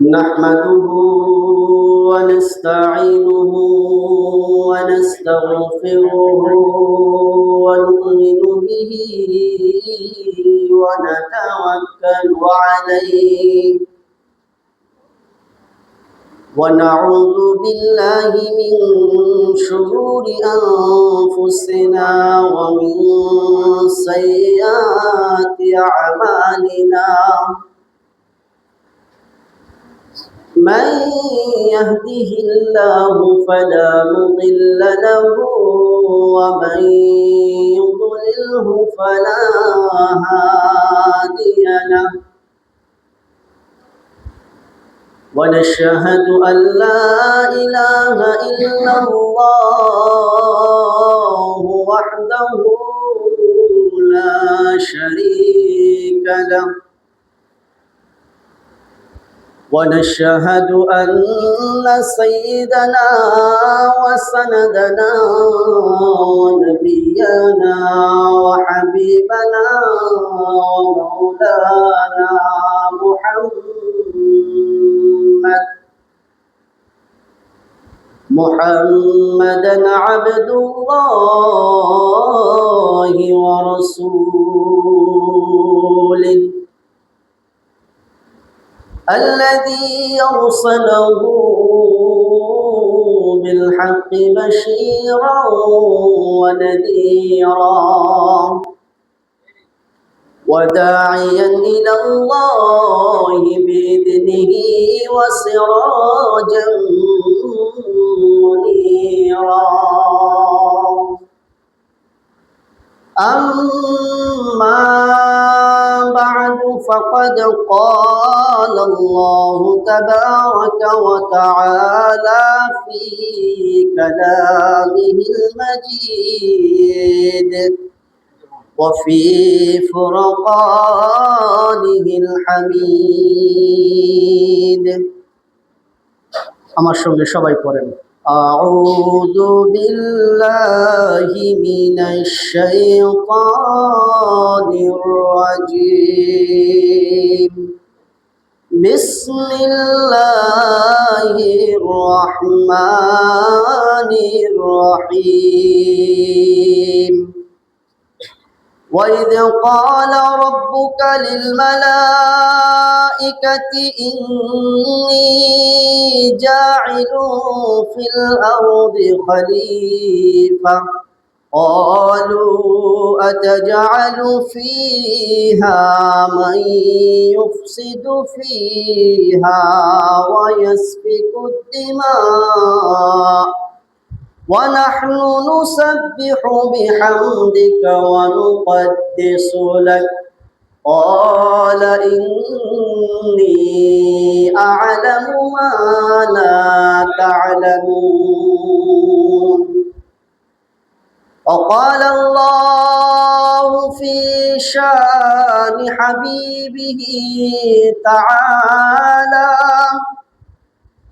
نحمده ونستعينه ونستغفره ونؤمن به ونتوكل عليه ونعوذ بالله من شرور أنفسنا ومن سيئات أعمالنا من يهده الله فلا مضل له ومن يضلله فلا هادي له ونشهد أن لا إله إلا الله وحده لا شريك له ونشهد أن سيدنا وسندنا ونبينا وحبيبنا ومولانا محمدا عبد الله ورسوله الذي أرسله بالحق بشيرا ونذيرا وداعيا إلى الله بإذنه وسراجا منيرا أما بعد فقد قال الله تبارك وتعالى في كلامه المجيد وفي فرقانه الحميد আমার সঙ্গে সবাই পড়েন أعوذ بالله من الشيطان الرجيم بسم الله الرحمن الرحيم وإذ قال ربك للملائكة إني جاعل في الأرض خليفة قالوا أتجعل فيها من يفسد فيها ويسفك الدماء ونحن نسبح بحمدك ونقدس لك قال إني أعلم ما لا تعلمون وقال الله في شان حبيبه تعالى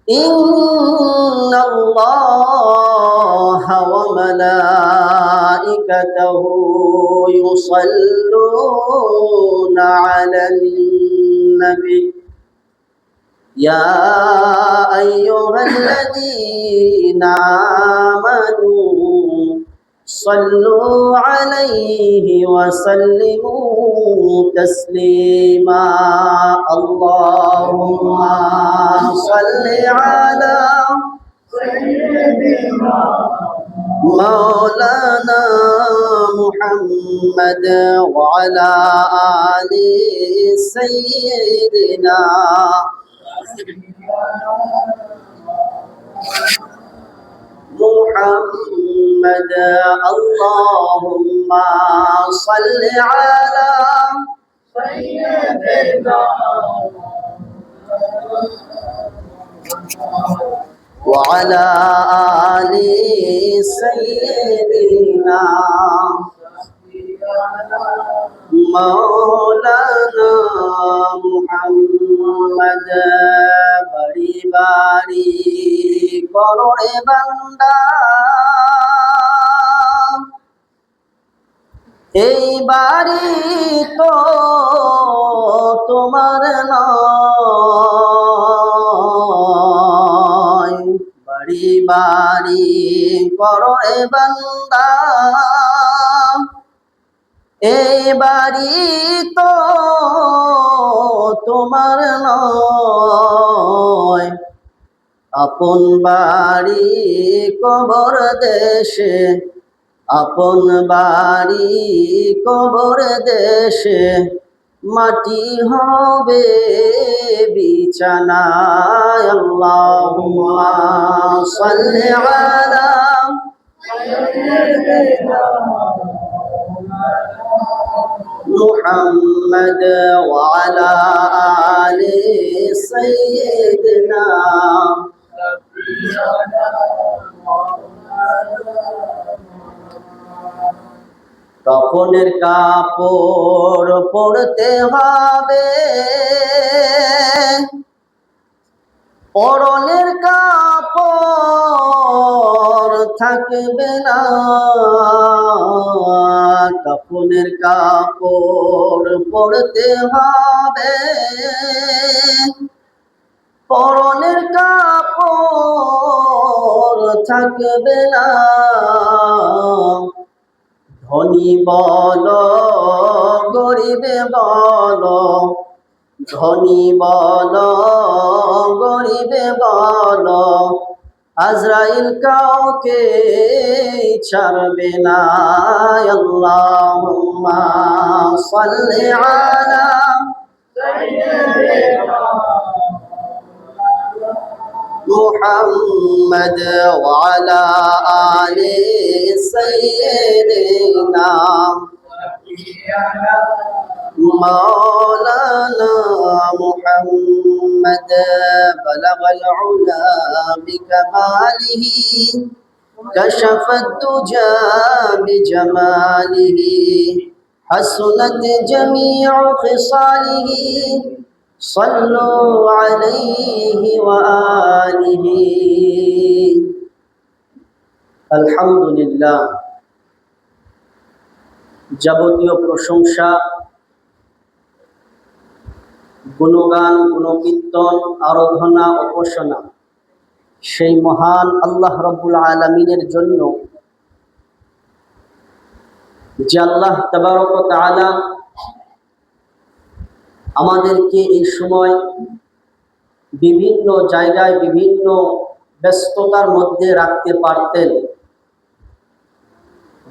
إن الله وملائكته يصلون على النبي يا أيها الذين آمنوا صلوا عليه وسلموا تسليما اللهم صل على سيدنا مولانا محمد وعلى آل سيدنا محمد اللهم صل على سيدنا وعلى آل سيدنا مولانا محمد بڑی باری করোড়ে বান্দা এই বাড়ি তো তোমার নয় বাড়ি করো রে বান্দা, এই বাড়ি তো তোমার নয়, আপন বাড়ি কবর দেশে, আপন বাড়ি কবর দেশে, মাটি হবে বিছানায়। আল্লাহুম্মা সাল্লি আলা মুহাম্মদ ওয়া আলা আলি সাইয়্যিদিনা। কাফনের কাপড় পরতে হবে, পরনের কাপড় থাকবে না, কাফনের কাপড় পরতে হবে, পরনের কাপড় থাকবে না। ধনী বল গরিবে বল, ধনী বল গরিবে বল, আজরাইল কাউকে ছাড়বে না। আল্লাহুম্মা সাল্লি আলা মুহাম্মদ ওয়া আলা আলি সাইয়্যিদিনা مولانا محمد بلغ العلا بكماله كشف الدجى بجماله حسنت جميع خصاله صلوا عليه وآله الحمد لله যাবতীয় প্রশংসা, গুণগান, গুণকীর্তন, আরাধনা, উপাসনা সেই মহান আল্লাহ রাব্বুল আলামিনের জন্য, যে আল্লাহ তাবারক ওয়া তাআলা আমাদেরকে এই সময় বিভিন্ন জায়গায় বিভিন্ন ব্যস্ততার মধ্যে রাখতে পারতেন।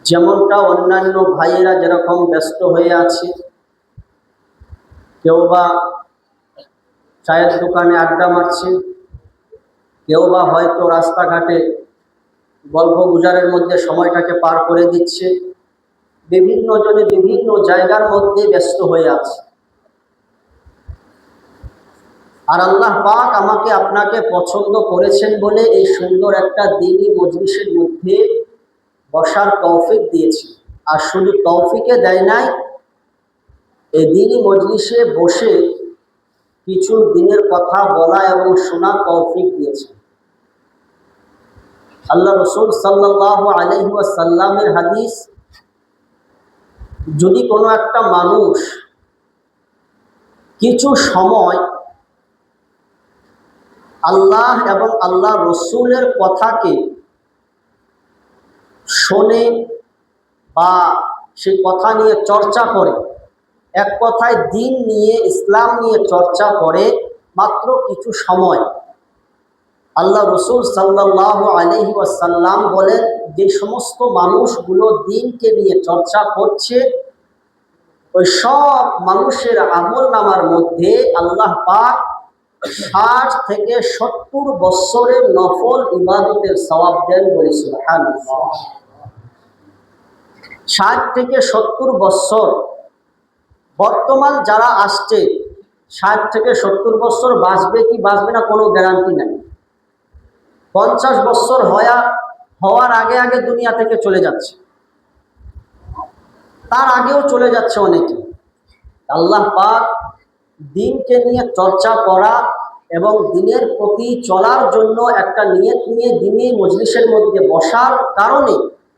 যেমনটা অন্যান্য ভাইয়েরা যেরকম ব্যস্ত হয়ে আছে, কেউ বা চায়ের দোকানে আড্ডা মারছে, কেউ বা হয়তো রাস্তাঘাটে গল্প গুজারের মধ্যে সময়টাকে পার করে দিচ্ছে, বিভিন্ন জনে বিভিন্ন জায়গার মধ্যে ব্যস্ত হয়ে আছে। আর আল্লাহ পাক আমাকে আপনাকে পছন্দ করেছেন বলে এই সুন্দর একটা দ্বীনি মজলিসের মধ্যে বসার তৌফিক দিয়েছে। আর শুধু তৌফিকে দেয় নাই, এই দ্বীনি মজলিসে বসে কিছু দিনের কথা বলা এবং শোনা তৌফিক দিয়েছে। আল্লাহ রাসূল সাল্লাল্লাহু আলাইহি ওয়াসাল্লামের হাদিস, যদি কোনো একটা মানুষ কিছু সময় আল্লাহ এবং আল্লাহ রসুলের কথাকে শোনে বা সেই কথা নিয়ে চর্চা করে, এক কথায় দিন নিয়ে, ইসলাম নিয়ে চর্চা করে মাত্র কিছু সময়, আল্লাহ রসুল সাল্লাল্লাহু আলাইহি ওয়াসাল্লাম বলেন, যে সমস্ত মানুষগুলো দিনকে নিয়ে চর্চা করছে, ওই সব মানুষের আমল নামার মধ্যে আল্লাহ পাক 60 থেকে 70 বছরের নফল ইবাদতের সওয়াব দেন। বলি সুবহানাল্লাহ। 60 থেকে 70 বছর, বর্তমান যারা আসছে 60 থেকে 70 বছর বাঁচবে কি বাঁচবে না কোনো গ্যারান্টি নাই। 50 বছর হওয়ার আগে আগে দুনিয়া থেকে চলে যাচ্ছে, তার আগেও চলে যাচ্ছে অনেকে। আল্লাহ পাক দিনকে নিয়ে চর্চা করা এবং দিনের প্রতি চলার জন্য একটা নিয়ত নিয়ে দিনে মজলিসের মধ্যে বসার কারণে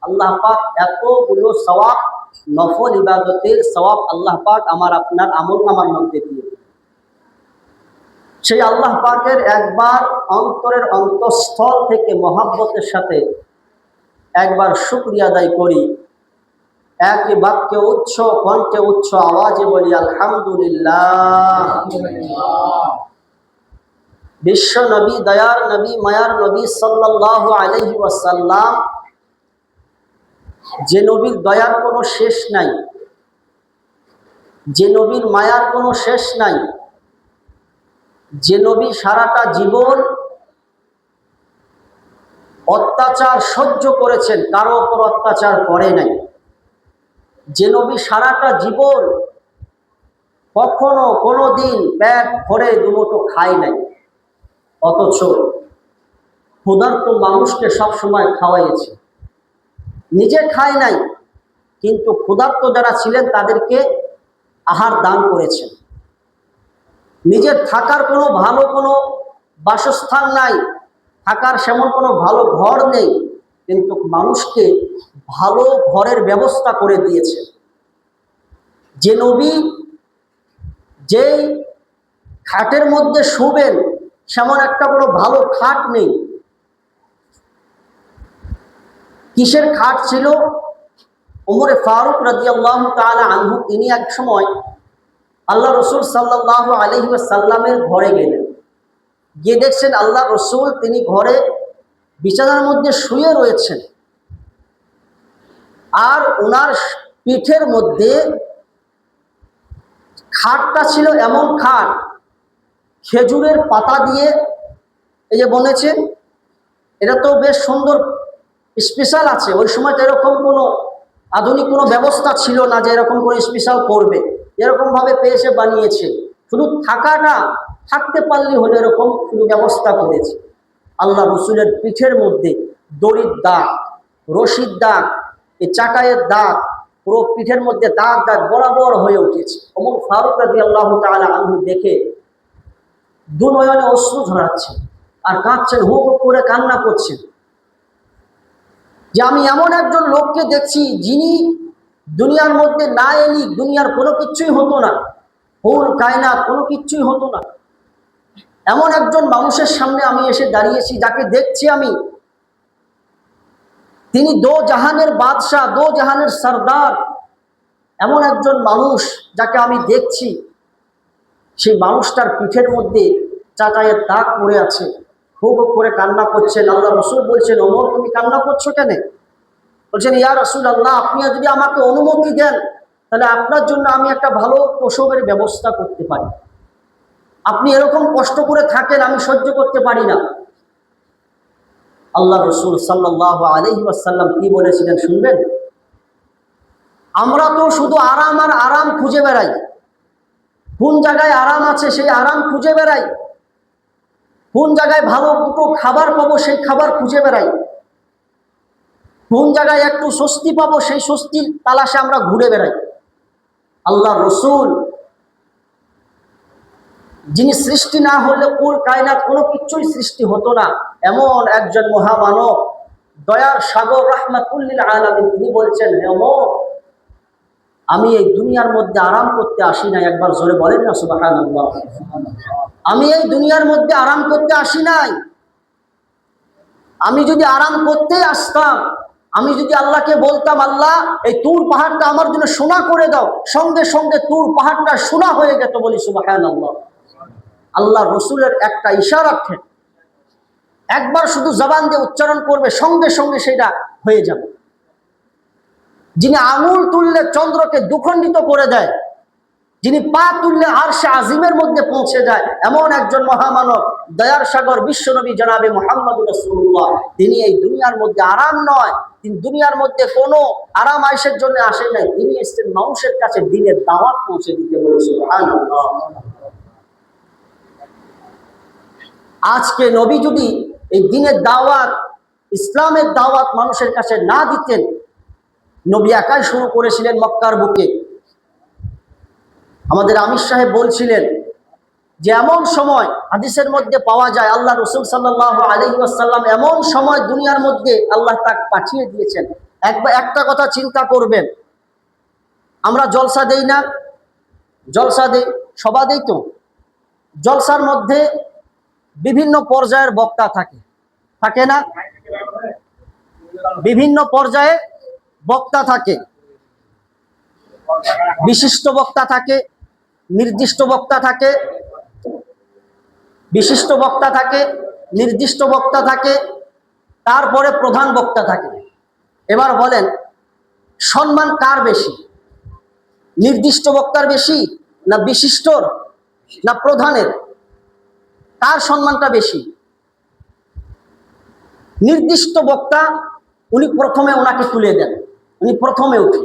আল্লাহ পাক এতগুলো সওয়াব, নফল ইবাদতের সওয়াব আল্লাহ পাক আমার আপনার আমল নামার মধ্যে দিয়ে। সেই আল্লাহ পাকের একবার অন্তরের অন্তঃস্থল থেকে মহাব্বতের সাথে একবার শুকরিয়া আদায় করি। একই বাক্যে উচ্চ কণ্ঠে উচ্চ আওয়াজে বলি আলহামদুলিল্লাহ। বিশ্ব নবী, দয়ার নবী, মায়ার নবী সাল্লাল্লাহু আলাইহি ওয়াসাল্লাম, যে নবীর দয়ার কোনো শেষ নাই, যে নবীর মায়ার কোনো শেষ নাই, যে নবী সারাটা জীবন অত্যাচার সহ্য করেছেন, কারো ওপর অত্যাচার করে নাই, যে নবী সারাটা জীবন কখনো কোনো দিন পেট ভরে দুমুঠো খায় নাই, অথচ ক্ষুধার্ত মানুষকে সবসময় খাওয়াইছে। নিজে খায় নাই, কিন্তু ক্ষুধার্ত যারা ছিলেন তাদেরকে আহার দান করেছেন। নিজের থাকার কোনো ভালো কোনো বাসস্থান নাই, থাকার সেমন কোনো ভালো ঘর নেই, কিন্তু মানুষকে ভালো ঘরের ব্যবস্থা করে দিয়েছে। যে নবী যেই খাটের মধ্যে শুবেন সেমন একটা কোনো ভালো খাট নেই। কিসের খাট ছিল? ওমরে ফারুক রাদিয়াল্লাহু তাআলা আনহু, তিনি এক সময় আল্লাহ রসুল সাল্লাল্লাহু আলাইহি ওয়াসাল্লামের ঘরে গেলেন। গিয়ে দেখছেন আল্লাহ রসুল তিনি ঘরে বিছানার মধ্যে শুয়ে রয়েছেন, আর ওনার পিঠের মধ্যে খাটটা ছিল এমন খাট, খেজুরের পাতা দিয়ে এই যে বনেছে, এটা তো বেশ সুন্দর স্পেশাল আছে। ওই সময় তো এরকম কোনো আধুনিক কোনো ব্যবস্থা ছিল না যে এরকম করে স্পেশাল করবে, এরকমভাবে পেয়েছে বানিয়েছে। শুধু থাকাটা থাকতে পারলেই হলো, এরকম শুধু ব্যবস্থা করেছে। আল্লাহ রসুলের পিঠের মধ্যে দড়ির দাগ, রশির দাগ, এই চাটাইয়ের দাগ, পুরো পিঠের মধ্যে দাগ দাগ বরাবর হয়ে উঠেছে। ওমর ফারুক রাদিয়াল্লাহু তাআলা আনহু দেখে দু নয়নে অশ্রু ঝরাচ্ছেন আর কাঁদছেন, হু হু করে কান্না করছেন, যে আমি এমন একজন লোককে দেখছি যিনি দুনিয়ার মধ্যে না এলি দুনিয়ার কোনো কিছুই হতো না, হুল কায়নাত কোনো কিছুই হতো না। এমন একজন মানুষের সামনে আমি এসে দাঁড়িয়েছি, যাকে দেখছি আমি, তিনি দো জাহানের বাদশাহ, দো জাহানের সরদার, এমন একজন মানুষ যাকে আমি দেখছি, সেই মানুষটার পিঠের মধ্যে চাটাইয়ের দাগ পড়ে আছে, খুব করে কান্না করছেন। আল্লাহ রসুল বলছেন, ওমর তুমি কান্না করছো কেন? বলছেন, ইয়া রাসূলুল্লাহ, আপনি যদি আমাকে অনুমতি দেন তাহলে আপনার জন্য আমি একটা ভালো প্রসবের ব্যবস্থা করতে পারি। আপনি এরকম কষ্ট করে থাকেন, আমি সহ্য করতে পারি না। আল্লাহ রসুল সাল্লাল্লাহু আলাইহি ওয়াসাল্লাম কি বলেছিলেন শুনবেন? আমরা তো শুধু আরাম আর আরাম খুঁজে বেড়াই, কোন জায়গায় আরাম আছে সেই আরাম খুঁজে বেড়াই, কোন জায়গায় ভালো দুটো খাবার পাবো সেই খাবার খুঁজে বেড়াই, কোন জায়গায় একটু স্বস্তি পাবো সেই স্বস্তির তালাশে আমরা ঘুরে বেড়াই। আল্লাহ রসুল, যিনি সৃষ্টি না হলে কুল কায়নাত কোনো কিছুই সৃষ্টি হতো না, এমন একজন মহামানব, দয়ার সাগর, রাহমাতুল লিল আলামিন, তিনি বলছেন, হে ওমর, আমি এই দুনিয়ার মধ্যে আরাম করতে আসি নাই। একবার জোরে বলেন না সুবহানাল্লাহ। আমি এই দুনিয়ার মধ্যে আরাম করতে আসি নাই। আমি যদি আরাম করতেই আসতাম, আমি যদি আল্লাহকে বলতাম, আল্লাহ এই তুর পাহাড়টা আমার জন্য সোনা করে দাও, সঙ্গে সঙ্গে তুর পাহাড়টা সোনা হয়ে যেত। বলি সুবহানাল্লাহ। আল্লাহ রসুলের একটা ইশারাতে একবার শুধু জবান দিয়ে উচ্চারণ করবে, সঙ্গে সঙ্গে সেটা হয়ে যাবে। যিনি আঙুল তুললে চন্দ্রকে দুখণ্ডিত করে দেয়, যিনি পা তুললে আরশে আজিমের মধ্যে পৌঁছে যায়, এমন একজন মহামানব, দয়ার সাগর বিশ্বনবী জনাবে মুহাম্মদুর রাসূলুল্লাহ, তিনি এই দুনিয়ার মধ্যে আরাম নয়, তিনি দুনিয়ার মধ্যে কোনো আরাম আয়েশের জন্য আসেন নাই, তিনি এসেছেন মানুষের কাছে দ্বীনের দাওয়াত পৌঁছে দিতে। বলে সুবহানাল্লাহ। আজকে নবী যদি এই দ্বীনের দাওয়াত, ইসলামের দাওয়াত মানুষের কাছে না দিতেন, নবী একাই শুরু করেছিলেন মক্কার বুকে। আমাদের আমির সাহেব বলছিলেন যে এমন সময় হাদিসের মধ্যে পাওয়া যায়, আল্লাহ রসুল সাল্লাল্লাহু আলাইহি ওয়াসাল্লাম এমন সময় দুনিয়ার মধ্যে আল্লাহ তাকে পাঠিয়ে দিয়েছেন। একটা কথা চিন্তা করবেন, আমরা জলসা দেই না? জলসা দেই, সভা দেই তো, জলসার মধ্যে বিভিন্ন পর্যায়ের বক্তা থাকে, থাকে না? বিভিন্ন পর্যায়ে বক্তা থাকে, বিশিষ্ট বক্তা থাকে, নির্দিষ্ট বক্তা থাকে, বিশিষ্ট বক্তা থাকে, নির্দিষ্ট বক্তা থাকে, তারপরে প্রধান বক্তা থাকে। এবার বলেন, সম্মান কার বেশি? নির্দিষ্ট বক্তার বেশি না বিশিষ্টর না প্রধানের? কার সম্মানটা বেশি? নির্দিষ্ট বক্তা, উনি প্রথমে ওনাকে তুলে দেন, উনি প্রথমে উঠে।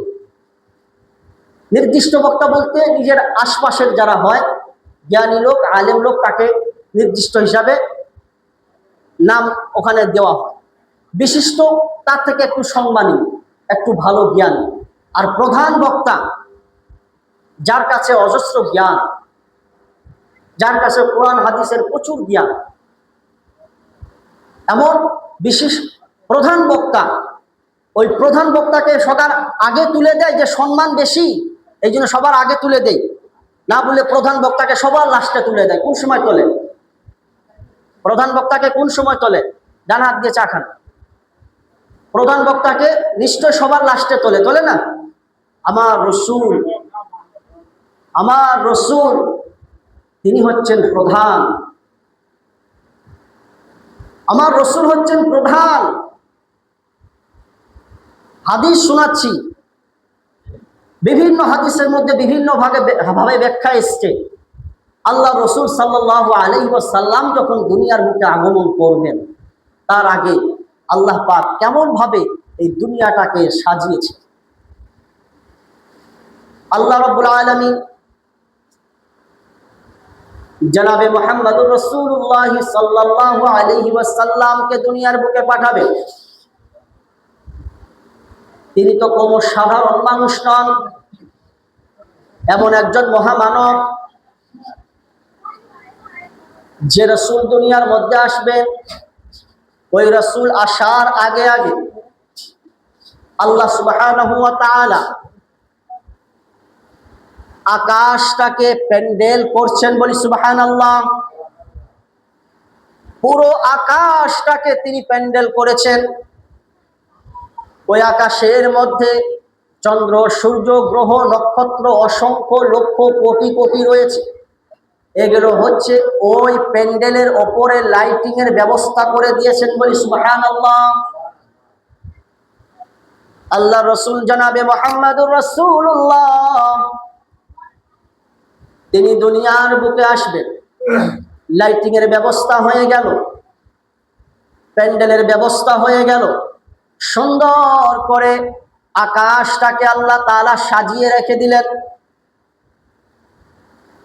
নির্দিষ্ট বক্তা বলতে নিজের আশপাশের যারা হয় জ্ঞানী লোক, আলেম লোক, তাকে নির্দিষ্ট হিসাবে নাম ওখানে দেওয়া হয়। বিশিষ্ট তার থেকে একটু সম্মানী, একটু ভালো জ্ঞান। আর প্রধান বক্তা যার কাছে অজস্র জ্ঞান, যার কাছে কোরআন হাদিসের প্রচুর জ্ঞান, এমন বিশেষ প্রধান বক্তা, ওই প্রধান বক্তাকে সবার আগে তুলে দেয়, যে সম্মান বেশি এই জন্য সবার আগে তুলে দেয়। না বলে প্রধান বক্তাকে সবার লাস্টে তুলে দেয়। কোন সময় তোলে প্রধান বক্তাকে? কোন সময় তোলে? ডান হাত দিয়ে চা খান। প্রধান বক্তাকে নিশ্চয় সবার লাস্টে তোলে, তোলে না? আমার রসূল, আমার রসূল তিনি হচ্ছেন প্রধান, আমার রসূল হচ্ছেন প্রধান। হাদিস শোনাচ্ছি, বিভিন্ন হাদিসের মধ্যে বিভিন্ন ভাবে ব্যাখ্যা এসছে। আল্লাহ রসুল সাল্লাল্লাহু আলাইহি ওয়াসাল্লাম যখন দুনিয়ার বুকে আগমন করবেন, তার আগে আল্লাহ পাক কেমন ভাবে এই দুনিয়াটাকে সাজিয়েছে। আল্লাহ রাব্বুল আলামিন জনাবে মুহাম্মদুর রাসূলুল্লাহ সাল্লাল্লাহু আলাইহি ওয়াসাল্লামকে দুনিয়ার বুকে পাঠাবেন। তিনি তো কোনো সাধারণ মানুষ নন, এমন একজন মহামানব যে রাসূল দুনিয়ার মধ্যে আসবেন। ওই রাসূল আসার আগে আগে আল্লাহ সুবহানাহু ওয়া তাআলা আকাশটাকে প্যান্ডেল করছেন, বলি সুবহানাল্লাহ। পুরো আকাশটাকে তিনি প্যান্ডেল করেছেন। ওই আকাশের মধ্যে চন্দ্র, সূর্য, গ্রহ, নক্ষত্র অসংখ্য লক্ষ কোটি কোটি রয়েছে। এগুলো হচ্ছে ওই প্যান্ডেলের ওপরে লাইটিং এর ব্যবস্থা করে দিয়েছেন, বলি সুবহানাল্লাহ। আল্লাহ রসুল জনাবে মুহাম্মদুর রাসূলুল্লাহ তিনি দুনিয়ার বুকে আসবেন। লাইটিং এর ব্যবস্থা হয়ে গেল, প্যান্ডেলের ব্যবস্থা হয়ে গেল, সুন্দর করে আকাশটাকে আল্লাহ তাআলা সাজিয়ে রেখে দিলেন।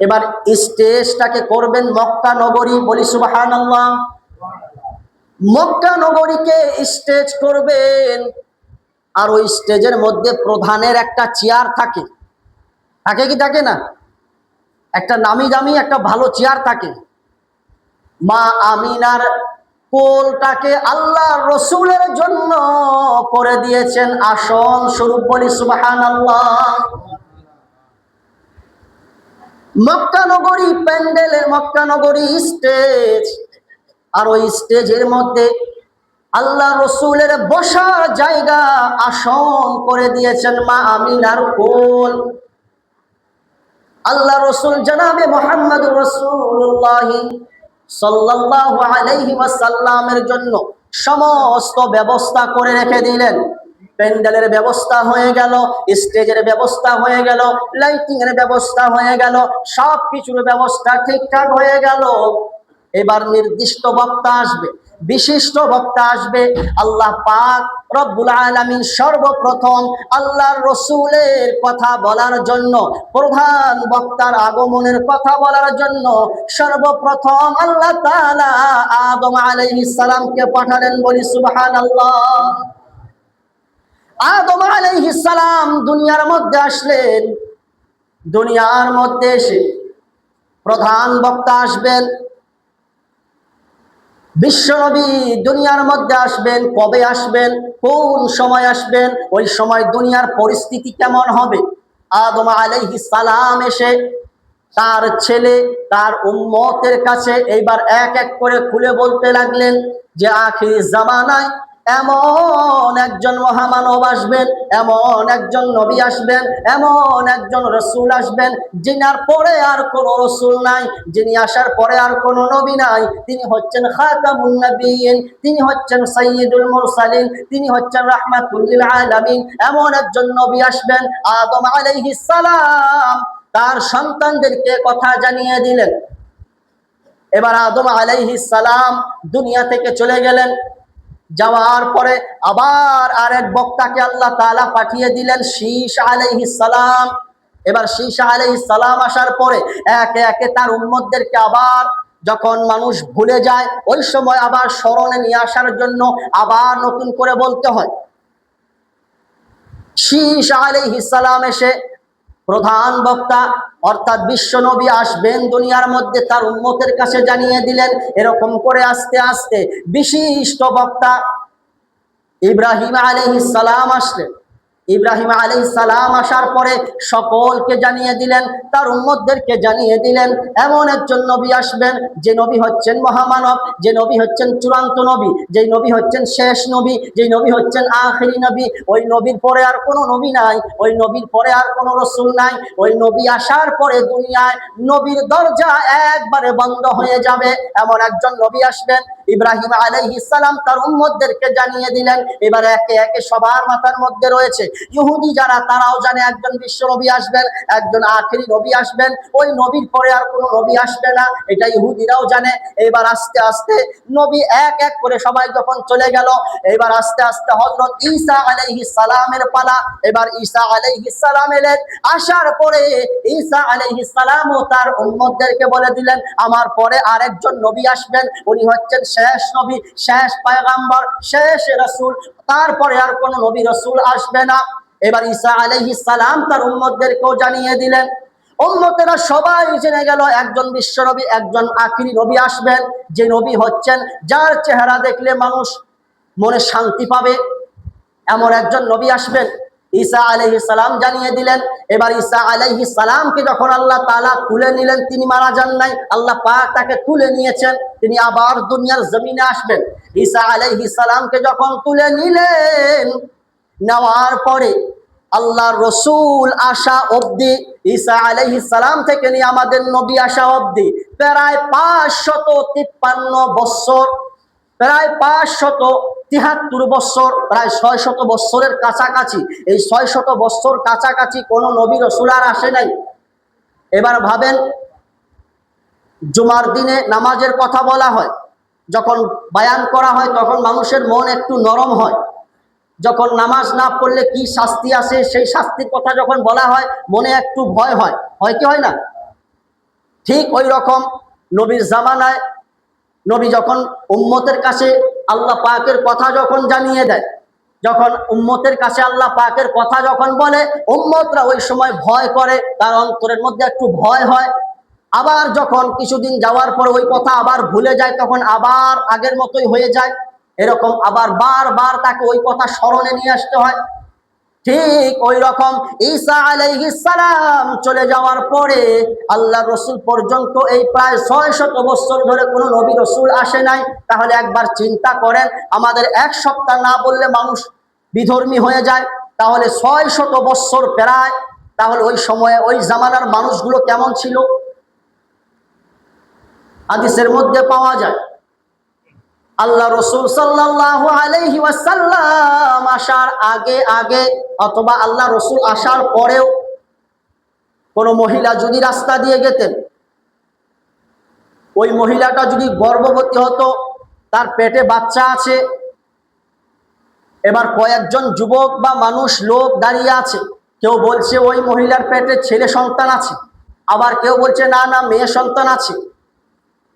এবার স্টেজটাকে করবেন মক্কা নগরী, বলি সুবহানাল্লাহ। মক্কা নগরীকে স্টেজ করবেন, আর ওই স্টেজের মধ্যে প্রধানের একটা চেয়ার থাকে, থাকে কি থাকে না? একটা নামি দামি একটা ভালো চেয়ার থাকে। মা আমিনার কোলটাকে আল্লাহ রসুলের জন্য করে দিয়েছেন আসন স্বরূপ, বলি সুবহানাল্লাহ। মক্কা নগরী প্যান্ডেলে, মক্কা নগরী স্টেজ, আর ওই স্টেজের মধ্যে আল্লাহ রসুলের বসার জায়গা আসন করে দিয়েছেন মা আমিনার কোল। আল্লাহ রসুল জনাবে মুহাম্মদুর রাসূলুল্লাহ সাল্লাল্লাহু আলাইহি ওয়াসাল্লামের জন্য সমস্ত ব্যবস্থা করে রেখে দিলেন। প্যান্ডেলের ব্যবস্থা হয়ে গেল, স্টেজের ব্যবস্থা হয়ে গেল, লাইটিং এর ব্যবস্থা হয়ে গেল, সব কিছুর ব্যবস্থা ঠিকঠাক হয়ে গেল। এবার নির্দিষ্ট বক্তা আসবে, বিশিষ্ট বক্তা আসবে। আল্লাহ পাক রব্বুল আলামিন সর্বপ্রথম আল্লাহর রসুলের কথা বলার জন্য, প্রধান বক্তার আগমনের কথা বলার জন্য সর্বপ্রথম আল্লাহ তাআলা আদম আলাইহিস সালামকে পাঠালেন, বলি সুবহানাল্লাহ। আদম আলাইহিস সালাম দুনিয়ার মধ্যে আসলেন। দুনিয়ার মধ্যে এসে প্রধান বক্তা আসবেন, বিশ্বনবী দুনিয়ার মধ্যে আসবেন। কবে আসবেন, কোন সময় আসবেন, ওই সময় দুনিয়ার পরিস্থিতি কেমন হবে? আদম আলাইহিস সালাম এসে তার ছেলে তার উম্মতের কাছে এইবার এক এক করে খুলে বলতে লাগলেন যে আখির জামানায় এমন একজন মহামানব আসবেন, এমন একজন নবী আসবেন, এমন একজন রসুল আসবেন যিনার পরে আর কোনো রসুল নাই, যিনি আসার পরে আর কোনো নবী নাই। তিনি হচ্ছেন খাতামুন নবিয়্যিন, তিনি হচ্ছেন সাইয়্যিদুল মুরসালিন, তিনি হচ্ছেন রাহমাতুল লিল আলামিন। এমন একজন নবী আসবেন। আদম আলাইহিস সালাম তার সন্তানদেরকে কথা জানিয়ে দিলেন। এবার আদম আলাইহিস সালাম দুনিয়া থেকে চলে গেলেন। যাওয়ার পরে আবার আরেক বক্তাকে আল্লাহ তাআলা পাঠিয়ে দিলেন, শীস আলাইহিস সালাম। এবার শীস আলাইহিস সালাম আসার পরে একে একে তার উম্মতদেরকে আবার যখন মানুষ ভুলে যায় ওই সময় আবার স্মরণে নিয়ে আসার জন্য আবার নতুন করে বলতে হয়। শীস আলাইহিস সালাম এসে প্রধান বক্তা অর্থাৎ বিশ্ব নবী আসবেন দুনিয়ার মধ্যে, তার উম্মতের কাছে জানিয়ে দিলেন। এরকম করে আস্তে আস্তে বিশিষ্ট বক্তা ইব্রাহিম আলাইহিস সালাম আসলেন। ইব্রাহিম আলাইহিস সালাম আসার পরে সকলকে জানিয়ে দিলেন, তার উম্মতদেরকে জানিয়ে দিলেন এমন একজন নবী আসবেন যে নবী হচ্ছেন মহামানব, যে নবী হচ্ছেন চূড়ান্ত নবী, যে নবী হচ্ছেন শেষ নবী, যে নবী হচ্ছেন আখিরি নবী। ওই নবীর পরে আর কোনো নবী নাই, ওই নবীর পরে আর কোনো রসুল নাই। ওই নবী আসার পরে দুনিয়ায় নবীর দরজা একবারে বন্ধ হয়ে যাবে, এমন একজন নবী আসবেন। ইব্রাহিম আলাইহিস সালাম তার উম্মতদেরকে জানিয়ে দিলেন। এবার একে একে সবার মাথার মধ্যে রয়েছে, ইহুদি যারা তারাও জানে একজন বিশ্ব নবী আসবেন, একজন আখেরি নবী আসবেন, ওই নবীর পরে আর কোনো নবী আসবে না, এটা ইহুদিরাও জানে। এবার আস্তে আস্তে নবী এক এক করে সবাই যখন চলে গেল, এবার আস্তে আস্তে হযরত ঈসা আলাইহিস সালামের পালা। এবার ঈসা আলাইহিস সালাম এলেন। আসার পরে ঈসা আলাইহিস সালাম ও তার উম্মতদেরকে বলে দিলেন, আমার পরে আরেকজন নবী আসবেন, উনি হচ্ছেন শেষ নবী, শেষ পয়গম্বর, শেষ রাসূল, তারপরে আর কোনো নবী রাসূল আসবে না। এবার ঈসা আলাইহিস সালাম তার উম্মতদেরকেও জানিয়ে দিলেন। উম্মতেরা সবাই জেনে গেল একজন বিশ্ব নবী, একজন আখিরি নবী আসবেন, যে নবী হচ্ছেন যার চেহারা দেখলে মানুষ মনে শান্তি পাবে, এমন একজন নবী আসবেন। ঈসা আলাইহিস সালাম জানিয়ে দিলেন। এবার ঈসা আলাইহিস সালামকে যখন আল্লাহ তাআলা তুলে নিলেন, তিনি মারা যান নাই, আল্লাহ পাক তাকে তুলে নিয়েছেন, তিনি আবার দুনিয়ার জমিনে আসবেন। ঈসা আলাইহিস সালামকে যখন তুলে নিলেন, নেওয়ার পরে আল্লাহ রসুল আসা অবধি, ঈসা আলাইহিস সালাম থেকে নিয়ে আমাদের নবী আসা অবধি প্রায় 553 বছর, প্রায় 573 বছর, প্রায় 600 বছরের কাছাকাছি। এই 600 বছর কাছাকাছি কোনো নবী রাসূল আর আসে নাই। এবার ভাবেন, জুমার দিনে নামাজের কথা বলা হয়, যখন বায়ান করা হয় তখন মানুষের মন একটু নরম হয়। যখন নামাজ না পড়লে কি শাস্তি আসে সেই শাস্তির কথা যখন বলা হয় মনে একটু ভয় হয়, হয় কি হয় না? ঠিক ওই রকম নবীর জামানায় নবী যখন উম্মতের কাছে আল্লাহ পাকের কথা যখন জানিয়ে দেয়, যখন উম্মতের কাছে আল্লাহ পাকের কথা যখন বলে, উম্মতরা ওই সময় ভয় করে, তার অন্তরের মধ্যে একটু ভয় হয়। আবার যখন কিছুদিন যাওয়ার পর ওই কথা আবার ভুলে যায়, তখন আবার আগের মতোই হয়ে যায়। এরকম আবার বারবার তাকে ওই কথা স্মরণে নিয়ে আসতে হয়। ঠিক ওই রকম ঈসা আলাইহিস সালাম চলে যাওয়ার পরে আল্লাহ রসুল পর্যন্ত এই প্রায় 600 বছর ধরে কোনো নবী রসুল আসে নাই। তাহলে একবার চিন্তা করেন, আমাদের এক সপ্তাহ না বললে মানুষ বিধর্মী হয়ে যায়, তাহলে 600 বছর প্রায়, তাহলে ওই সময়ে ওই জামানার মানুষগুলো কেমন ছিল? হাদিসের মধ্যে পাওয়া যায় আল্লাহ রসুল সাল্লাল্লাহু আলাইহি ওয়াসাল্লাম আসার আগে আগে অথবা আল্লাহ রসুল আসার পরেও কোনো মহিলা যদি রাস্তা দিয়ে গেতেন, ওই মহিলাটা যদি গর্ভবতী হতো, তার পেটে বাচ্চা আছে, এবার কয়েকজন যুবক বা মানুষ লোক দাঁড়িয়ে আছে, কেউ বলছে ওই মহিলার পেটে ছেলে সন্তান আছে, আবার কেউ বলছে না না মেয়ে সন্তান আছে।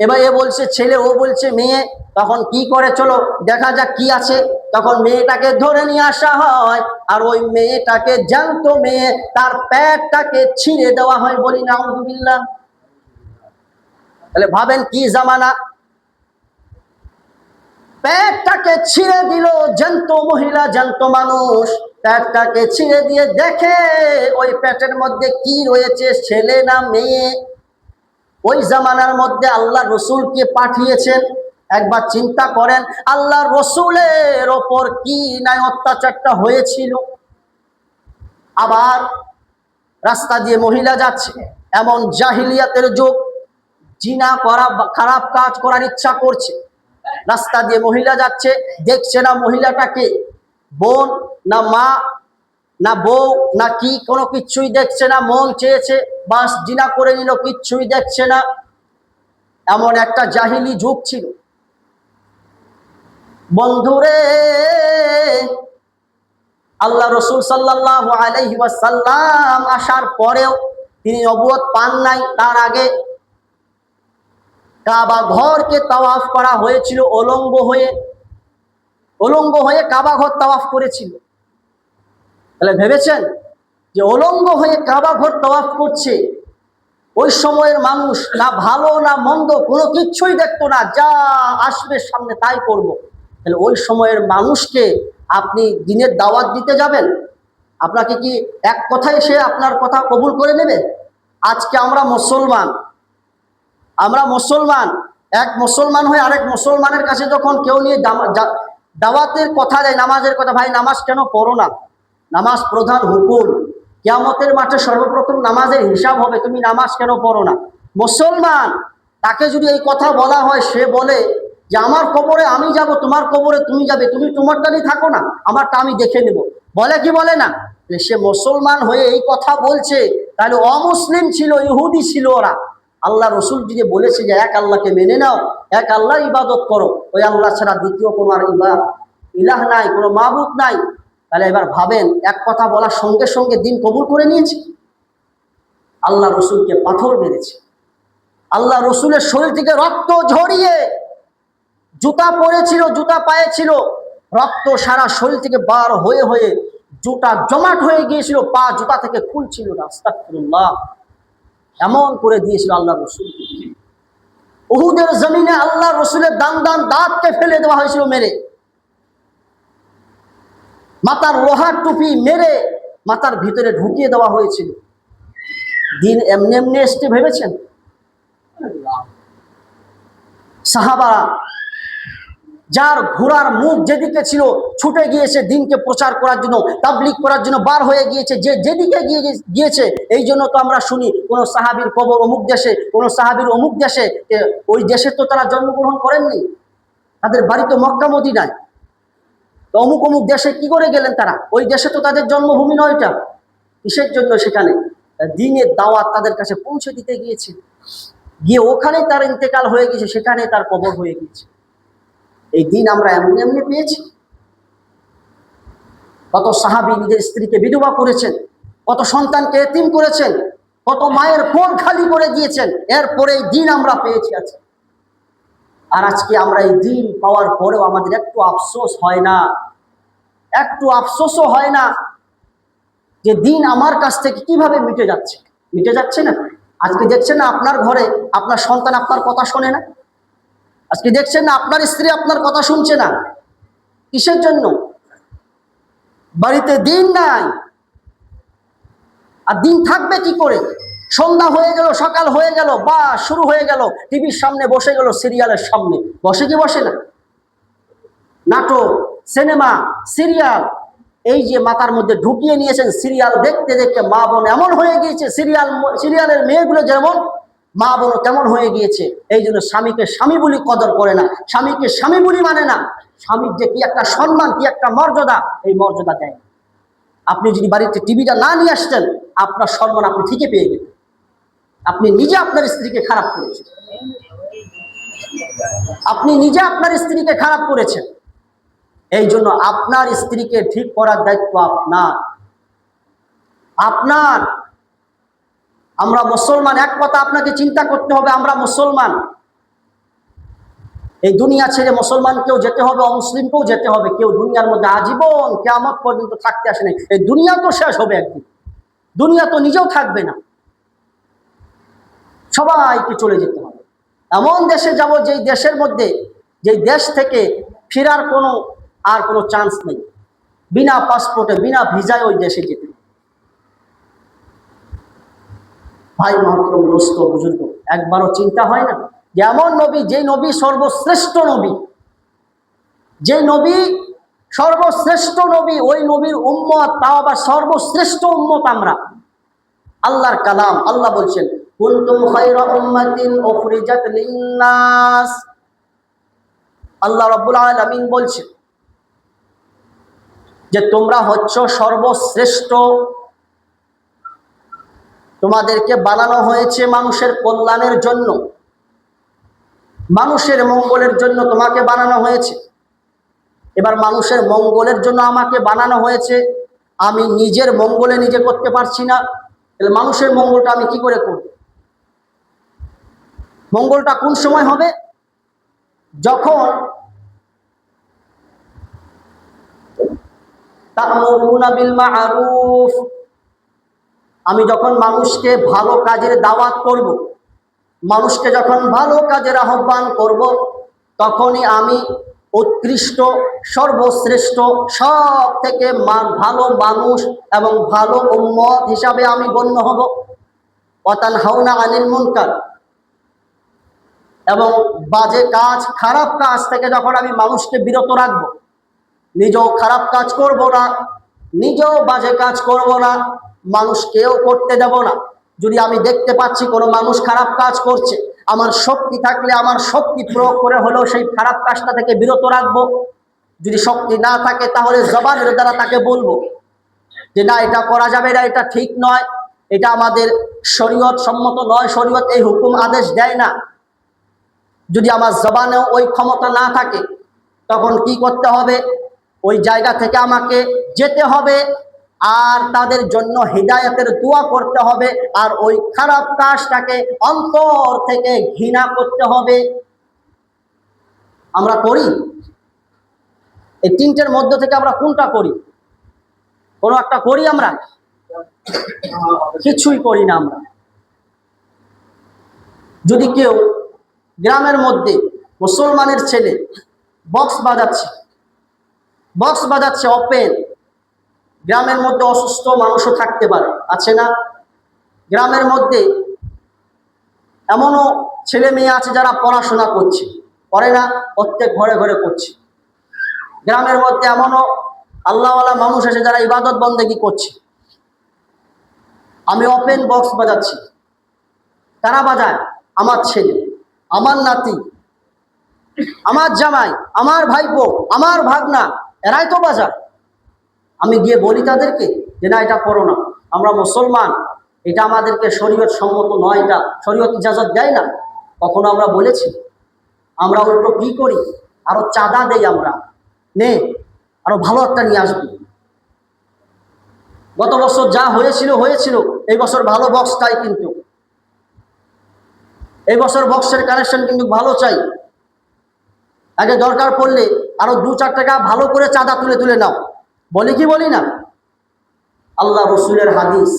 এবার এ বলছে ছেলে, ও বলছে মেয়ে, তখন কি করে, চলো দেখা যাক কি আছে। তখন মেয়েটাকে ধরে নিয়ে আসা হয়, আর ওই মেয়েটাকে জ্যান্ত মেয়ে, তার পেটটাকে ছিঁড়ে দেওয়া হয়, বলি নাউযুবিল্লাহ। তাহলে ভাবেন কি জামানা, পেটটাকে ছিঁড়ে দিল, জ্যান্ত মহিলা জ্যান্ত মানুষ, পেটটাকে ছিঁড়ে দিয়ে দেখে ওই পেটের মধ্যে কি রয়েছে, ছেলে না মেয়ে। ওই জামানার মধ্যে আল্লাহ রসুলকে পাঠিয়েছেন। একবার চিন্তা করেন আল্লাহ রসুলের ওপর কি ন্যায় অত্যাচারটা হয়েছিল। আবার রাস্তা দিয়ে মহিলা যাচ্ছে, এমন জাহিলিয়াতের যুগ, জিনা করা, খারাপ কাজ করার ইচ্ছা করছে, রাস্তা দিয়ে মহিলা যাচ্ছে, দেখছে না মহিলাটাকে বোন না মা না বউ না কি, কোনো কিচ্ছুই দেখছে না, মন চেয়েছে বাস জিনা করে নিল, কিচ্ছুই দেখছে না। এমন একটা জাহিলি যুগ ছিল। বন্ধুরে, আল্লাহ রসুল সাল্লাল্লাহু আলাইহি ওয়াসাল্লাম আসার পরেও তিনি নবুয়ত পান নাই। তার আগে কাবা ঘরকে তাওয়াফ করা হয়েছিল উলঙ্গ হয়ে কাবা ঘর তাওয়াফ করেছিল। তাহলে ভেবেছেন যে উলঙ্গ হয়ে কাবা ঘর তাওয়াফ করছে, ওই সময়ের মানুষ না ভালো না মন্দ কোনো কিচ্ছুই দেখতো না, যা আসবে সামনে তাই করব। তাহলে ওই সময়ের মানুষকে আপনি দিনের দাওয়াত দিতে যাবেন, আপনাকে কি এক কথায় সে আপনার কথা কবুল করে নেবে? আজকে আমরা মুসলমান, এক মুসলমান হয়ে আরেক মুসলমানের কাছে যখন কেউ নিয়ে দাওয়াতের কথা দেয়, নামাজের কথা, ভাই নামাজ কেন পড়ো না, নামাজ প্রধান হুকুম, কিয়ামতের মাঠে সর্বপ্রথম নামাজের হিসাব হবে, তুমি নামাজ কেন পড়ো না? মুসলমান, তাকে যদি এই কথা বলা হয়, সে বলে যে আমার কবরে আমি যাব, তোমার কবরে তুমি যাবে, তুমি তোমারটা নিয়ে থাকো না, আমারটা আমি দেখে নেব, বলে কি বলে না? সে মুসলমান হয়ে এই কথা বলছে, তাহলে অমুসলিম ছিল, ইহুদি ছিল ওরা। আল্লাহ রসুল যদি বলেছে যে এক আল্লাহকে মেনে নাও, এক আল্লাহর ইবাদত করো, ওই আল্লাহ ছাড়া দ্বিতীয় কোনো আর ইলাহ নাই, কোনো মাবুদ নাই, তাহলে এবার ভাবেন এক কথা বলার সঙ্গে সঙ্গে দিন কবুল করে নিয়েছে। আল্লাহ রসুলকে পাথর মেরেছে, আল্লাহ রসুলের শরীর থেকে রক্ত ঝরিয়ে, জুতা পরেছিল, জুতা পায়ে ছিল, রক্ত সারা শরীর থেকে বার হয়ে হয়ে জুতা জমাট হয়ে গিয়েছিল, পা জুতা থেকে খুলছিল না। আস্তাগফিরুল্লাহ, এমন করে দিয়েছিল আল্লাহ রসুল। উহুদের জমিনে আল্লাহ রসুলের দাঁতকে ফেলে দেওয়া হয়েছিল মেরে, মাথার লোহার টুপি মেরে মাথার ভিতরে ঢুকিয়ে দেওয়া হয়েছিল। দিন এমনি এমনি এসে ভেবেছেন? সাহাবারা যার ঘোড়ার মুখ যেদিকে ছিল ছুটে গিয়েছে দিনকে প্রচার করার জন্য, তাবলীগ করার জন্য বার হয়ে গিয়েছে, যে যেদিকে গিয়েছে। এই জন্য তো আমরা শুনি কোন সাহাবীর কবর অমুক দেশে, কোন সাহাবীর অমুক দেশে। ওই দেশে তো তারা জন্মগ্রহণ করেননি, তাদের বাড়ি তো মক্কা মদিনায়। তো অমুক অমুক দেশে কি করে গেলেন তারা? ওই দেশে তো তাদের জন্মভূমি নয়। এটা কিসের জন্য? সেখানে দ্বীনের দাওয়াত তাদের কাছে পৌঁছে দিতে গিয়েছে, গিয়ে ওখানেই তার ইন্তেকাল হয়ে গেছে, সেখানে তার কবর হয়ে গেছে। এই দিন আমরা এমনি এমনি পেয়েছি? কত সাহাবী নিজের স্ত্রীকে বিধবা করেছেন, কত সন্তানকে এতিম করেছেন, কত মায়ের কোল খালি করে দিয়েছেন, এরপরে এই দিন আমরা পেয়েছি আজকে। আর আজকে আমরা এই দিন পাওয়ার পরেও আমাদের একটু আফসোস হয় না, একটু আফসোসও হয় না যে দিন আমার কাছ থেকে কিভাবে মিটে যাচ্ছে না। আজকে দেখছেন না আপনার ঘরে আপনার সন্তান আপনার কথা শোনে না, আজকে দেখছেন না আপনার স্ত্রী আপনার কথা শুনছে না। কিসের জন্য? বাড়িতে দিন নাই। আর দিন থাকবে কি করে? সন্ধ্যা হয়ে গেল, সকাল হয়ে গেল, বা শুরু হয়ে গেল, টিভির সামনে বসে গেল, সিরিয়ালের সামনে বসে কি বসে না? নাটক, সিনেমা, সিরিয়াল, এই যে মাথার মধ্যে ঢুকিয়ে নিয়েছেন, সিরিয়াল দেখতে দেখতে মা বোন এমন হয়ে গিয়েছে, সিরিয়ালের মেয়েগুলো যেমন, মা বোনও তেমন হয়ে গিয়েছে। এই জন্য স্বামীকে স্বামী বলি কদর করে না, স্বামীকে স্বামী বলি মানে না, স্বামীর যে কি একটা সম্মান, কি একটা মর্যাদা, এই মর্যাদা দেয়। আপনি যদি বাড়িতে টিভিটা না নিয়ে আসতেন, আপনার সম্মান আপনি ঠিকই পেয়ে গেলেন। আপনি নিজে আপনার স্ত্রীকে খারাপ করেছেন, আপনি নিজে আপনার স্ত্রীকে খারাপ করেছেন। এই জন্য আপনার স্ত্রীকে ঠিক করার দায়িত্ব আপনার। আমরা মুসলমান, এক কথা আপনাকে চিন্তা করতে হবে, আমরা মুসলমান। এই দুনিয়া ছেড়ে মুসলমানকেও যেতে হবে, অমুসলিমকেও যেতে হবে। কেউ দুনিয়ার মধ্যে আজীবন কিয়ামত পর্যন্ত থাকতে আসে নাই। এই দুনিয়া তো শেষ হবে একদিন, দুনিয়া তো নিজেও থাকবে না, সবাইকে চলে যেতে হবে। এমন দেশে যাব যেই দেশের মধ্যে, যেই দেশ থেকে ফেরার কোনো চান্স নেই, বিনা পাসপোর্টে বিনা ভিসায় ওই দেশে যেতে। ভাই মহতরম দোস্ত বুজুর্গ, একবারও চিন্তা হয় না যে এমন নবী, যে নবী সর্বশ্রেষ্ঠ নবী, যে নবী সর্বশ্রেষ্ঠ নবী, ওই নবীর উম্মত, তাও আবার সর্বশ্রেষ্ঠ উম্মত আমরা। আল্লাহর কালাম, আল্লাহ বলছেন কুনতুম খায়রা উম্মাতিন উখরিজাত লিন-নাস। আল্লাহ রাব্বুল আলামিন বলছেন যে তোমরা হচ্ছ সর্বশ্রেষ্ঠ, তোমাদেরকে বানানো হয়েছে মানুষের কল্যাণের জন্য, মানুষের মঙ্গলের জন্য তোমাকে বানানো হয়েছে। এবার মানুষের মঙ্গলের জন্য আমাকে বানানো হয়েছে, আমি নিজের মঙ্গলে নিজে করতে পারছি না, তাহলে মানুষের মঙ্গলটা আমি কি করে করব? মঙ্গলটা কোন সময় হবে? যখন তা'মুরুনা বিল মা'রুফ, আমি যখন মানুষকে ভালো কাজের দাওয়াত করব, মানুষকে যখন ভালো কাজের আহ্বান করব, তখনই আমি উৎকৃষ্ট, সর্বশ্রেষ্ঠ, সব থেকে ভালো মানুষ এবং ভালো উম্মত হিসাবে আমি গণ্য হব। ওয়াতানহাউনা আনিল মুনকার, এবং বাজে কাজ, খারাপ কাজ থেকে যখন আমি মানুষকে বিরত রাখবো, নিজেও খারাপ কাজ করব না, নিজেও বাজে কাজ করব না, মানুষকেও করতে দেব না। যদি আমি দেখতে পাচ্ছি কোনো মানুষ খারাপ কাজ করছে, আমার শক্তি থাকলে আমার শক্তি প্রয়োগ করে হলেও সেই খারাপ কাজটা থেকে বিরত রাখবো। যদি শক্তি না থাকে তাহলে জবানের দ্বারা তাকে বলবো যে না, এটা করা যাবে না, এটা ঠিক নয়, এটা আমাদের শরীয়ত সম্মত নয়, শরীয়ত এই হুকুম আদেশ দেয় না। যদি আমার জবানেও ওই ক্ষমতা না থাকে, তখন কি করতে হবে? ওই জায়গা থেকে আমাকে যেতে হবে, আর তাদের জন্য হিদায়াতের দোয়া করতে হবে, আর ওই খারাপ কাজটাকে অন্তর থেকে ঘৃণা করতে হবে। আমরা করি? এই তিনটের মধ্য থেকে আমরা কোনটা করি? কোনো একটা করি? আমরা কিছুই করি না। আমরা যদি কেউ গ্রামের মধ্যে মুসলমানের ছেলে বক্স বাজাচ্ছে ওপেন, গ্রামের মধ্যে অসুস্থ মানুষও থাকতে পারে, আছে না? গ্রামের মধ্যে এমনও ছেলে মেয়ে আছে যারা পড়াশোনা করছে, করে না? প্রত্যেক ঘরে ঘরে করছে। গ্রামের মধ্যে এমনও আল্লাহওয়ালা মানুষ আছে যারা ইবাদত বন্দেগী করছে। আমি ওপেন বক্স বাজাচ্ছি, তারা বাজায় আমার ছেলে, আমার নাতি, আমার জামাই, আমার ভাইপো, আমার ভাগনা, এরাই তো বাজায়। আমি গিয়ে বলি তাদেরকে যে না, এটা করো না, আমরা মুসলমান, এটা আমাদেরকে শরীয়ত সম্মত নয়, এটা শরীয়ত ইজাজত দেয় না। কখনো আমরা বলেছি? আমরা উল্টো কি করি? আরো চাঁদা দেই, আমরা নে আরো ভালো একটা নিয়ে আসবি। গত বছর যা হয়েছিল, এই বছর ভালো বক্স চাই, কিন্তু এই বছর বক্সের কালেকশন কিন্তু ভালো চাই। আগে দরকার পড়লে আরো 2-4 টাকা ভালো করে চাঁদা তুলে নাও, বলি কি বলি না? আল্লাহ রসুলের হাদিস।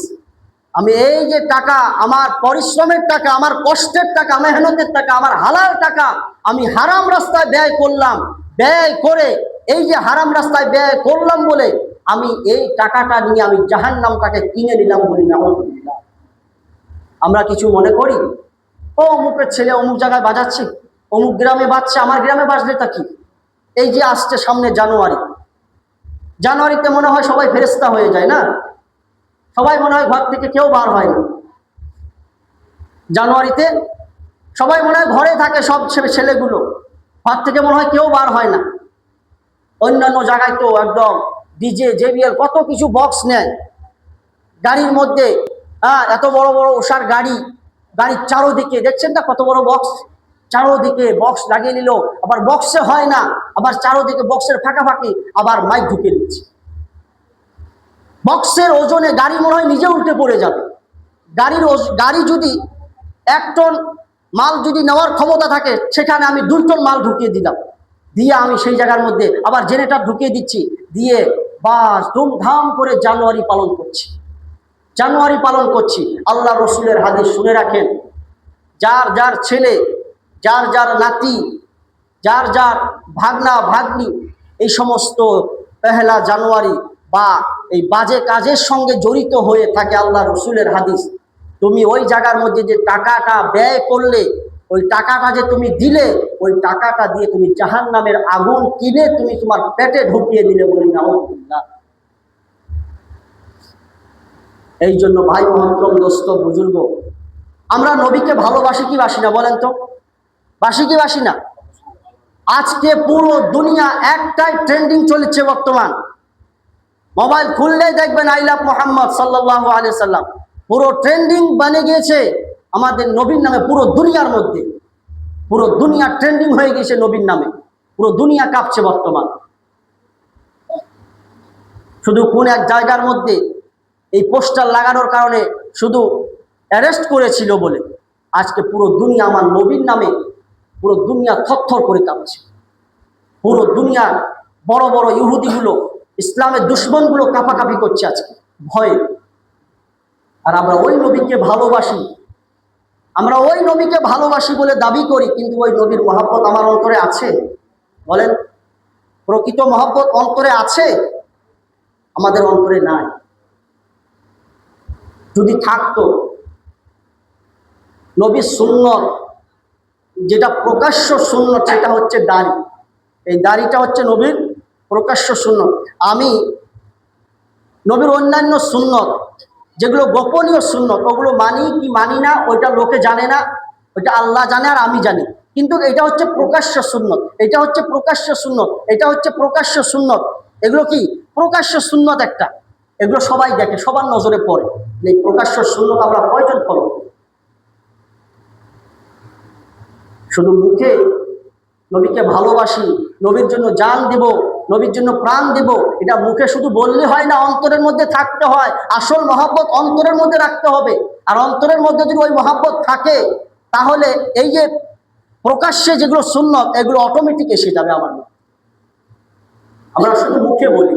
আমি এই যে টাকা, আমার পরিশ্রমের টাকা, আমার কষ্টের টাকা, মেহনতের টাকা, আমার হালাল টাকা আমি হারাম রাস্তায় ব্যয় করলাম, ব্যয় করে এই যে হারাম রাস্তায় ব্যয় করলাম বলে আমি এই টাকাটা নিয়ে আমি জাহান্নামটাকে কিনে নিলাম, বলি না? আমরা কিছু মনে করি? ও অমুকের ছেলে অমুক জায়গায় বাজাচ্ছে, অমুক গ্রামে বাজছে, আমার গ্রামে বাজলে তা কি? এই যে আসছে সামনে জানুয়ারিতে মনে হয় সবাই ফেরেশতা হয়ে যায় না? সবাই মনে হয় ঘর থেকে কেউ বার হয় না জানুয়ারিতে। সবাই মনে হয় ঘরে থাকে, সব ছেলেগুলো, ঘর থেকে মনে হয় কেউ বার হয় না। অন্যান্য জায়গায় তো একদম ডিজে জেবিএল কত কিছু বক্স নেয় গাড়ির মধ্যে। এত বড় বড় ওষার গাড়ির চারোদিকে দেখছেন না কত বড় বক্স, চারোদিকে বক্স লাগিয়ে নিল। আবার বক্সে হয় না, আবার চারোদিকে বক্সের ফাঁকাফাঁকি আবার মাইক ঢুকিয়ে দিচ্ছে। বক্সের ওজনে গাড়ি মনে হয় নিজে উল্টে পড়ে যাবে। গাড়ি যদি 1 টন মাল যদি নেওয়ার ক্ষমতা থাকে, সেখানে আমি 2 টন মাল ঢুকিয়ে দিলাম, দিয়ে আমি সেই জায়গার মধ্যে আবার জেনারেটর ঢুকিয়ে দিচ্ছি, দিয়ে বাস ধুমধাম করে জানুয়ারি পালন করছি। আল্লাহ রসুলের হাদিস শুনে রাখেন, যার যার ছেলে, যার যার নাতি, যার যার ভাগনা ভাগ্নি এই সমস্ত 1 জানুয়ারি বা এই বাজে কাজের সঙ্গে জড়িত হয়ে থাকে, আল্লাহ রসুলের হাদিস, তুমি ওই জায়গার মধ্যে যে টাকাটা ব্যয় করলে, ওই টাকাটা যে তুমি দিলে, ওই টাকাটা দিয়ে তুমি জাহান্নামের আগুন কিনে তুমি তোমার পেটে ঢুকিয়ে দিলে, বলি নাউযুবিল্লাহ। এই জন্য ভাই মহতরম, দোস্ত, বুজুর্গ, আমরা নবীকে ভালোবাসি কি বাসি না বলেন তো? বাসি কি বাসি না? আজকে পুরো দুনিয়া একটাই ট্রেন্ডিং চলেছে বর্তমান। মোবাইল খুললেই দেখবেন আই লাভ মোহাম্মদ সাল্লাল্লাহু আলাইহি সাল্লাম, পুরো ট্রেন্ডিং বনে গিয়েছে আমাদের নবীর নামে। পুরো দুনিয়ার মধ্যে পুরো দুনিয়া ট্রেন্ডিং হয়ে গেছে নবীর নামে, পুরো দুনিয়া কাঁপছে বর্তমান। শুধু কোন এক জায়গার মধ্যে এই পোস্টার লাগানোর কারণে শুধু অ্যারেস্ট করেছিল বলে আজকে পুরো দুনিয়া আমার নবীর নামে, পুরো দুনিয়া থরথর করে কাঁপছে। পুরো দুনিয়ার বড় বড় ইহুদিগুলো, ইসলামের দুশ্মনগুলো কাঁপাকাঁপি করছে আজকে ভয়ে। আর আমরা ওই নবীকে ভালোবাসি, আমরা ওই নবীকে ভালোবাসি বলে দাবি করি, কিন্তু ওই নবীর মহব্বত আমার অন্তরে আছে? বলেন, প্রকৃত মহব্বত অন্তরে আছে? আমাদের অন্তরে নাই। যদি থাকতো, নবীর সুন্নত যেটা প্রকাশ্য সুন্নত, সেটা হচ্ছে দাড়ি। এই দাড়িটা হচ্ছে নবীর প্রকাশ্য সুন্নত। আমি নবীর অন্যান্য সুন্নত যেগুলো গোপনীয় সুন্নত, ওগুলো মানি কি মানি না ওইটা লোকে জানে না, ওইটা আল্লাহ জানে আর আমি জানি। কিন্তু এটা হচ্ছে প্রকাশ্য সুন্নত, এটা হচ্ছে প্রকাশ্য সুন্নত, এটা হচ্ছে প্রকাশ্য সুন্নত। এগুলো কি প্রকাশ্য সুন্নত একটা, এগুলো সবাই দেখে, সবার নজরে পড়ে। এই প্রকাশ্য সুন্নত আমরা কয়জন করব? শুধু মুখে নবীকে ভালোবাসি, নবীর জন্য জান দেব, নবীর জন্য প্রাণ দেব, এটা মুখে শুধু বললে হয় না, অন্তরের মধ্যে থাকতে হয়। আসল মহব্বত অন্তরের মধ্যে রাখতে হবে। আর অন্তরের মধ্যে যদি ওই মহব্বত থাকে, তাহলে এই যে প্রকাশ্যে যেগুলো সুন্নত, এগুলো অটোমেটিক এসে যাবে আমার। আমরা শুধু মুখে বলি,